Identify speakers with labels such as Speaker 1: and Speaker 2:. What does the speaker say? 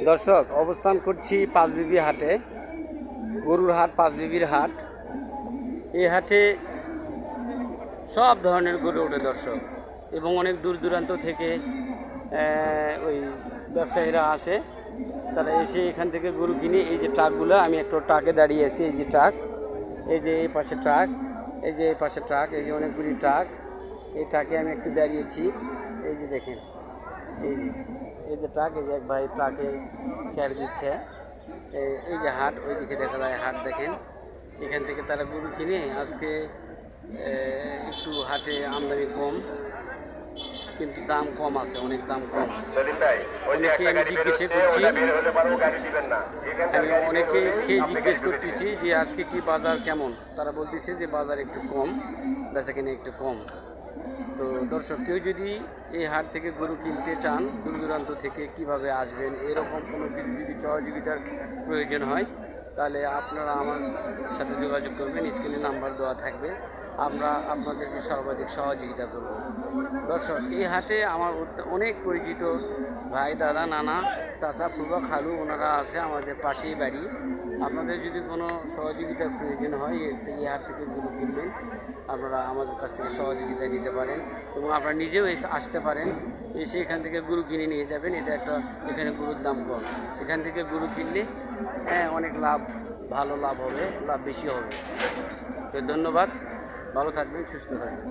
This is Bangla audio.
Speaker 1: দর্শক, অবস্থান করছি পাঁচবিবি হাটে, গরুর হাট, পাঁচবিবির হাট। এই হাটে সব ধরনের গরু ওঠে দর্শক, এবং অনেক দূর দূরান্ত থেকে ওই ব্যবসায়ীরা আসে। তারা এসে এখান থেকে গরু কিনে। এই যে ট্রাকগুলো, আমি একটা ট্রাকে দাঁড়িয়ে আছি। এই যে ট্রাক, এই যে এই পাশে ট্রাক, এই যে এই পাশে ট্রাক, এই যে অনেকগুলি ট্রাক। এই ট্রাকে আমি একটু দাঁড়িয়েছি। এই যে দেখেন, এই যে ট্রাক, এই যে এক ভাই ট্রাকে খেয়ার দিচ্ছে। এই যে হাট, ওইদিকে দেখা যায় হাট, দেখেন। এখান থেকে তারা গরু কিনে। আজকে একটু হাটে আমদানি কম, কিন্তু দাম কম আছে, অনেক দাম কম। অনেকে আমি জিজ্ঞেস করছি, আমি অনেকে জিজ্ঞেস করতেছি যে আজকে কি বাজার কেমন। তারা বলতেছে যে বাজার একটু কম, বেচাকেনা একটু কম। তো দর্শক, কেউ যদি এই হাট থেকে গরু কিনতে চান, দূর দূরান্ত থেকে কিভাবে আসবেন, এরকম কোনো কিছু যদি সহযোগিতার প্রয়োজন হয়, তাহলে আপনারা আমার সাথে যোগাযোগ করবেন। স্ক্রিনে নাম্বার দেওয়া থাকবে, আমরা আপনাদেরকে সর্বাধিক সহযোগিতা করব। দর্শক, এই হাটে আমার অনেক পরিচিত ভাই, দাদা, নানা, চাচা, ফুফা, খালু, ওনারা আছে আমাদের পাশেই বাড়ি। আপনাদের যদি কোনো সহযোগিতার প্রয়োজন হয়, এই হাট থেকে গরু কিনবেন, আপনারা আমাদের কাছ থেকে সহযোগিতা নিতে পারেন, এবং আপনারা নিজেও এসে আসতে পারেন। এসে এখান থেকে গরু কিনে নিয়ে যাবেন। এটা একটা, এখানে গরুর দাম কম। এখান থেকে গরু কিনলে অনেক লাভ, ভালো লাভ হবে, লাভ বেশি হবে। তো ধন্যবাদ, ভালো থাকবেন, সুস্থ থাকবেন।